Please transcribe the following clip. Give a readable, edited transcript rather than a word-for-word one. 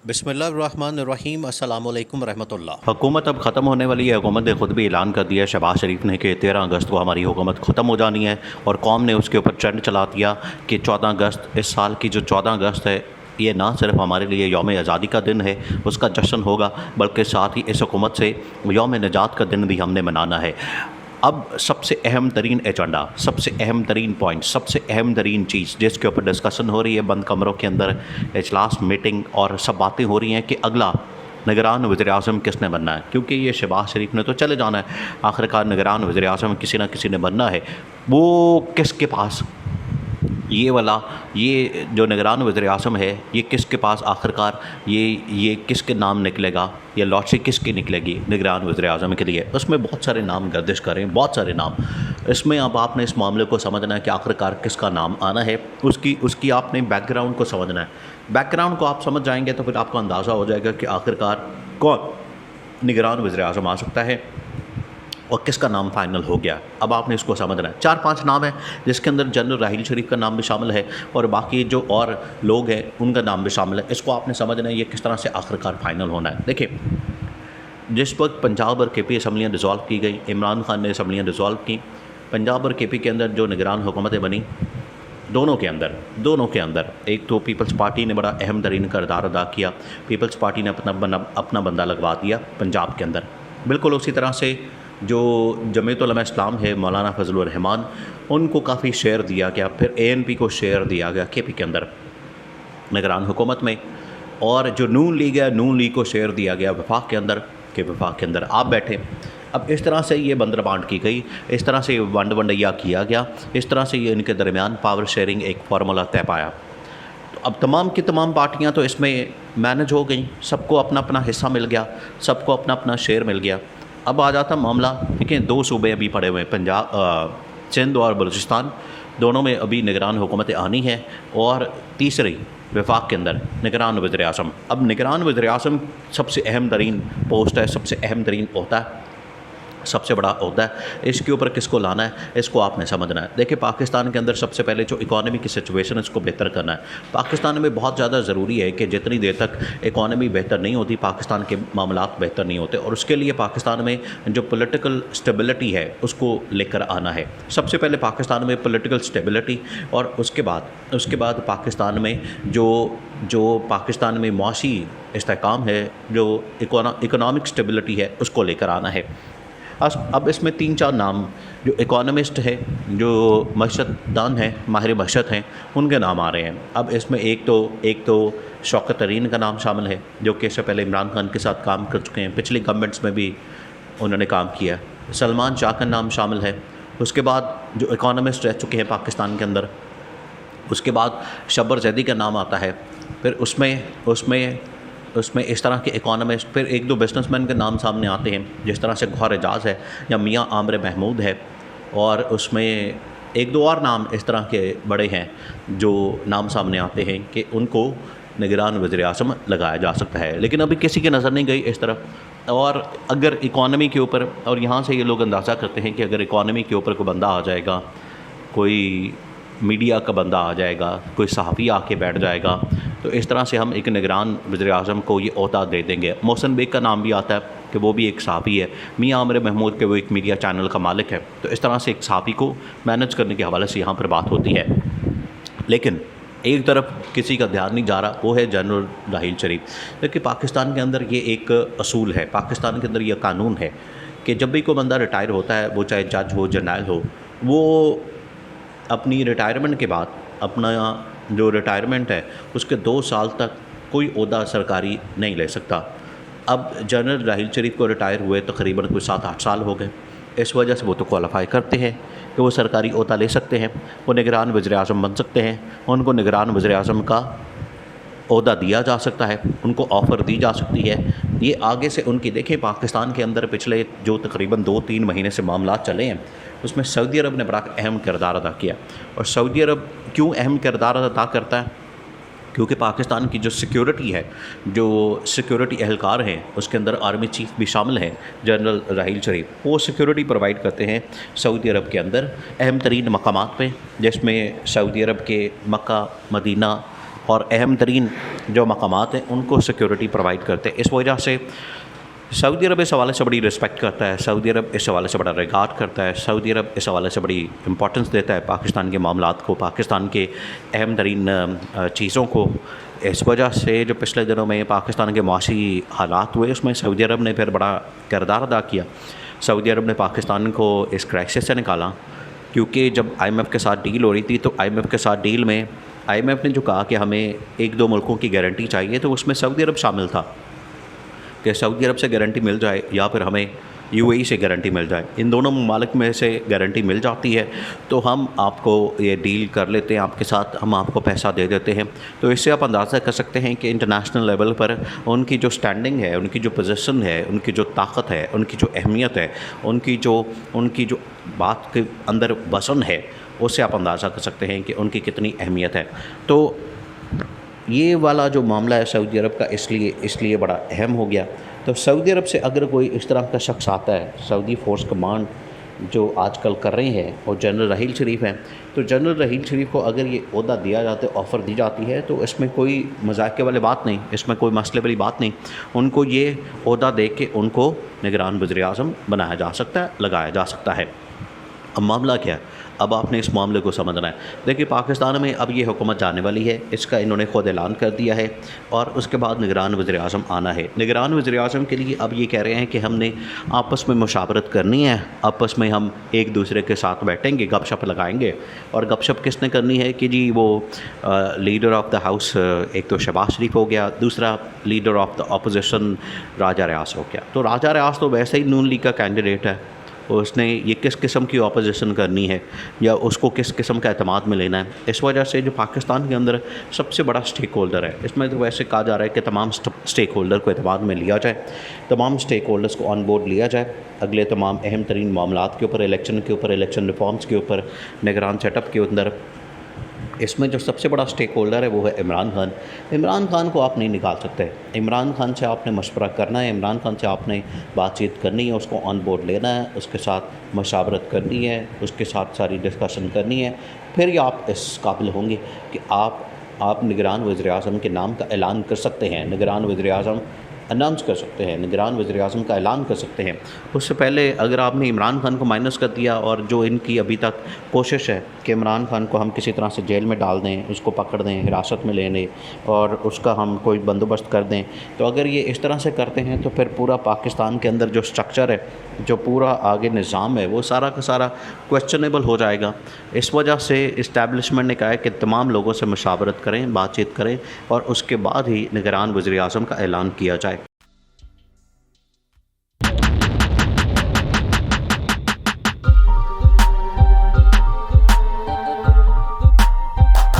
बिस्मिल्लाहिर्रहमानिर्रहीम अस्सलामु अलैकुम रहमतुल्लाह। हुकूमत अब ख़त्म होने वाली है। हुकूमत ने ख़ुद भी ऐलान कर दिया है शहबाज शरीफ ने कि 13 अगस्त को हमारी हुकूमत ख़त्म हो जानी है। और कौम ने उसके ऊपर ट्रेंड चला दिया कि 14 अगस्त, इस साल की जो 14 अगस्त है, ये ना सिर्फ हमारे लिए यौम आज़ादी का दिन है, उसका जश्न होगा, बल्कि साथ ही इस हुकूमत से यौम निजात का दिन भी हमने मनाना है। अब सबसे अहम तरीन एजेंडा, सबसे अहम तरीन पॉइंट, सबसे अहम तरीन चीज़ जिसके ऊपर डिस्कशन हो रही है बंद कमरों के अंदर, इजलास, मीटिंग और सब बातें हो रही हैं कि अगला निगरान वज़ीर-ए-आज़म किसने बनना है। क्योंकि ये शहबाज शरीफ ने तो चले जाना है, आखिरकार निगरान वज़ीर-ए-आज़म किसी न किसी ने बनना है। वो किसके पास, ये जो निगरान वज़ीर-ए-आज़म है, ये किसके पास आखिरकार ये किसके नाम निकलेगा, ये लॉटरी किसकी निकलेगी निगरान वज़ीर-ए-आज़म के लिए। उसमें बहुत सारे नाम गर्दिश कर रहे हैं, बहुत सारे नाम। इसमें अब आपने इस मामले को समझना है कि आखिरकार किसका नाम आना है, उसकी आपने बैकग्राउंड को समझना है। बैकग्राउंड को आप समझ जाएंगे तो फिर आपको अंदाज़ा हो जाएगा कि आखिरकार कौन निगरान वज़ीर-ए-आज़म आ सकता है और किसका नाम फ़ाइनल हो गया। अब आपने इसको समझना है। 4-5 नाम हैं जिसके अंदर जनरल राहील शरीफ का नाम भी शामिल है और बाकी जो और लोग हैं उनका नाम भी शामिल है। इसको आपने समझना है ये किस तरह से आखिरकार फ़ाइनल होना है। देखिए, जिस वक्त पंजाब और KP असम्बलियाँ डिज़ोल्व की गई, इमरान खान ने असम्बलियाँ डिज़ोल्व की, पंजाब और KP के अंदर जो निगरान हुकूमतें बनी, दोनों के अंदर एक तो पीपल्स पार्टी ने बड़ा अहम तरीन किरदार अदा किया। पीपल्स पार्टी ने अपना बंदा लगवा दिया पंजाब के अंदर। बिल्कुल उसी तरह से जो जमीयत उलमा इस्लाम है, मौलाना फजलुर रहमान, उनको काफ़ी शेयर दिया गया। फिर ANP को शेयर दिया गया KP के अंदर निगरान हुकूमत में। और जो नून लीग है, नून लीग को शेयर दिया गया वफाक के अंदर, कि वफाक के अंदर आप बैठे। अब इस तरह से ये बंदर बांट की गई, इस तरह से वंड वंडैया किया गया, इस तरह से ये इनके दरमियान पावर शेयरिंग एक फार्मूला तय पाया। तो अब तमाम की तमाम पार्टियां तो इसमें मैनेज हो गई, सबको अपना अपना हिस्सा मिल गया, सबको अपना अपना शेयर मिल गया। अब आ जाता मामला, देखिए 2 सूबे अभी पड़े हुए हैं, पंजाब, सिंध और बलूचिस्तान, दोनों में अभी निगरान हुकूमतें आनी है। और तीसरी वफाक के अंदर निगरान वज़ीर-ए-आज़म। अब निगरान वज़ीर-ए-आज़म सबसे अहम तरीन पोस्ट है, सबसे अहम तरीन ओहदा है, सबसे बड़ा ओहदा है। इसके ऊपर किसको लाना है, इसको आपने समझना है। देखिए, पाकिस्तान के अंदर सबसे पहले जो इकॉनमी की सिचुएशन है इसको बेहतर करना है। पाकिस्तान में बहुत ज़्यादा ज़रूरी है कि जितनी देर तक इकॉनमी बेहतर नहीं होती, पाकिस्तान के मामलात बेहतर नहीं होते। और उसके लिए पाकिस्तान में जो पॉलिटिकल स्टेबिलिटी है उसको लेकर आना है। सबसे पहले पाकिस्तान में पॉलिटिकल स्टेबिलिटी, और उसके बाद पाकिस्तान में जो पाकिस्तान में मुआशी इस्तेहकाम है, जो इकोनॉमिक स्टेबिलिटी है, उसको लेकर आना है। अब इसमें 3-4 नाम, जो इकोनॉमिस्ट है, जो मशतदान है, माहिर मशत हैं, उनके नाम आ रहे हैं। अब इसमें एक तो शौकत तरीन का नाम शामिल है, जो कि इससे पहले इमरान खान के साथ काम कर चुके हैं, पिछली गवर्नमेंट्स में भी उन्होंने काम किया। सलमान शाह का नाम शामिल है। उसके बाद जो इकोनॉमिस्ट रह चुके हैं पाकिस्तान के अंदर, उसके बाद शब्बर जैदी का नाम आता है। फिर उसमें इस तरह के इकोनॉमिस्ट, फिर 1-2 बिजनेसमैन के नाम सामने आते हैं, जिस तरह से गौहर एजाज है या मियाँ आमिर महमूद है। और उसमें 1-2 और नाम इस तरह के बड़े हैं जो नाम सामने आते हैं कि उनको निगरान वज़ीर-ए-आज़म लगाया जा सकता है। लेकिन अभी किसी की नज़र नहीं गई इस तरफ। और अगर इकॉनमी के ऊपर, और यहाँ से ये लोग अंदाज़ा करते हैं कि अगर इकॉनमी के ऊपर कोई बंदा आ जाएगा, कोई मीडिया का बंदा आ जाएगा, कोई सहाफ़ी आके बैठ जाएगा, तो इस तरह से हम एक निगरान वज़ीर-ए-आज़म को ये ओहदा दे देंगे। मोहसिन बेग का नाम भी आता है कि वो भी एक सहाफ़ी है। मियाँ आमिर महमूद के वो एक मीडिया चैनल का मालिक है। तो इस तरह से एक सहाफ़ी को मैनेज करने के हवाले से यहाँ पर बात होती है। लेकिन एक तरफ किसी का ध्यान नहीं जा रहा, वो है जनरल राहील शरीफ। क्योंकि पाकिस्तान के अंदर ये एक असूल है, पाकिस्तान के अंदर ये कानून है कि जब भी कोई बंदा रिटायर होता है, वो चाहे जज हो, जर्नैल हो, वो अपनी रिटायरमेंट के बाद, अपना जो रिटायरमेंट है उसके 2 साल तक कोई ओहदा सरकारी नहीं ले सकता। अब जनरल राहील शरीफ को रिटायर हुए तकरीबन कोई 7-8 साल हो गए। इस वजह से वो तो क्वालिफाई करते हैं कि वो सरकारी ओहदा ले सकते हैं, वो निगरान वज़ीर-ए-आज़म बन सकते हैं, उनको निगरान वज़ीर-ए-आज़म का ओहदा दिया जा सकता है, उनको ऑफ़र दी जा सकती है। ये आगे से उनकी, देखें पाकिस्तान के अंदर पिछले जो तकरीबन 2-3 महीने से मामला चले हैं, उसमें सऊदी अरब ने बड़ा अहम किरदार अदा किया। और सऊदी अरब क्यों अहम किरदार अदा करता है? क्योंकि पाकिस्तान की जो सिक्योरिटी है, जो सिक्योरिटी एहलकार हैं, उसके अंदर आर्मी चीफ भी शामिल हैं, जनरल राहील शरीफ। वो सिक्योरिटी प्रोवाइड करते हैं सऊदी अरब के अंदर अहम तरीन मकामात पे, जिसमें सऊदी अरब के मक्का, मदीना और अहम तरीन जो मकामात हैं उनको सिक्योरिटी प्रोवाइड करते हैं। इस वजह से सऊदी अरब इस हवाले से बड़ी रिस्पेक्ट करता है, सऊदी अरब इस हवाले से बड़ा रिगार्ड करता है, सऊदी अरब इस हवाले से बड़ी इम्पोर्टेंस देता है पाकिस्तान के मामलात को, पाकिस्तान के अहम तरीन चीज़ों को। इस वजह से जो पिछले दिनों में पाकिस्तान के मुआशी हालात हुए उसमें सऊदी अरब ने फिर बड़ा किरदार अदा किया। सऊदी अरब ने पाकिस्तान को इस क्राइसिस से निकाला, क्योंकि जब IMF के साथ डील हो रही थी तो IMF के साथ डील में IMF ने जो कहा कि हमें 1-2 मुल्कों की गारंटी चाहिए, तो उसमें सऊदी अरब शामिल था कि सऊदी अरब से गारंटी मिल जाए या फिर हमें UAE से गारंटी मिल जाए। इन दोनों ममालिक में से गारंटी मिल जाती है तो हम आपको ये डील कर लेते हैं आपके साथ, हम आपको पैसा दे देते हैं। तो इससे आप अंदाज़ा कर सकते हैं कि इंटरनेशनल लेवल पर उनकी जो स्टैंडिंग है, उनकी जो पोजीशन है, उनकी जो ताकत है, उनकी जो अहमियत है, उनकी जो बात के अंदर वज़न है, उससे आप अंदाज़ा कर सकते हैं कि उनकी कितनी अहमियत है। तो ये वाला जो मामला है सऊदी अरब का इसलिए बड़ा अहम हो गया। तो सऊदी अरब से अगर कोई इस तरह का शख्स आता है, सऊदी फ़ोर्स कमांड जो आजकल कर रहे हैं और जनरल रहील शरीफ हैं, तो जनरल रहील शरीफ को अगर ये ओहदा दिया जाता है, ऑफ़र दी जाती है, तो इसमें कोई मजाक वाली बात नहीं, इसमें कोई मसले वाली बात नहीं। उनको ये ओहदा दे के उनको निगरान वज़ीर-ए-आज़म बनाया जा सकता है, लगाया जा सकता है। अब मामला क्या है, अब आपने इस मामले को समझना है। देखिए पाकिस्तान में अब ये हुकूमत जाने वाली है, इसका इन्होंने ख़ुद ऐलान कर दिया है और उसके बाद निगरान वज़ीर-ए-आज़म आना है। निगरान वज़ीर-ए-आज़म के लिए अब ये कह रहे हैं कि हमने आपस में मुशावरत करनी है, आपस में हम एक दूसरे के साथ बैठेंगे, गपशप लगाएंगे। और गपशप किसने करनी है कि जी वो लीडर ऑफ़ द हाउस, एक तो शहबाज शरीफ हो गया, दूसरा लीडर ऑफ़ द अपोजिशन राजा रियास हो गया। तो राजा रियास तो वैसे ही नून लीग का कैंडिडेट है, उसने ये किस किस्म की अपोजिशन करनी है या उसको किस किस्म का एतमाद में लेना है। इस वजह से जो पाकिस्तान के अंदर सबसे बड़ा स्टेक होल्डर है, इसमें तो वैसे कहा जा रहा है कि तमाम स्टेक होल्डर को एतमाद में लिया जाए, तमाम स्टेक होल्डर्स को ऑन बोर्ड लिया जाए अगले तमाम अहम तरीन मामलात के ऊपर, इलेक्शन के ऊपर, इलेक्शन रिफॉर्म्स के ऊपर, निगरान सेटअप के अंदर। इसमें जो सबसे बड़ा स्टेक होल्डर है वो है इमरान खान। इमरान खान को आप नहीं निकाल सकते, इमरान खान से आपने मशवरा करना है, इमरान खान से आपने बातचीत करनी है, उसको ऑन बोर्ड लेना है, उसके साथ मशावरत करनी है, उसके साथ सारी डिस्कशन करनी है, फिर ही आप इस काबिल होंगे कि आप निगरान वज़ीर-ए-आज़म के नाम का ऐलान कर सकते हैं, निगरान वज़ीर-ए-आज़म अनाउंस कर सकते हैं, निगरान वज़ीर-ए-आज़म का ऐलान कर सकते हैं। उससे पहले अगर आपने इमरान खान को माइनस कर दिया और जो इनकी अभी तक कोशिश है कि इमरान खान को हम किसी तरह से जेल में डाल दें, उसको पकड़ दें, हिरासत में ले लें और उसका हम कोई बंदोबस्त कर दें, तो अगर ये इस तरह से करते हैं तो फिर पूरा पाकिस्तान के अंदर जो स्ट्रक्चर है, जो पूरा आगे निज़ाम है, वो सारा का सारा क्वेश्चनेबल हो जाएगा। इस वजह से इस्टेब्लिशमेंट ने कहा है कि तमाम लोगों से मशावरत करें, बातचीत करें और उसके बाद ही निगरान वज़ीर-ए-आज़म का ऐलान किया जाए।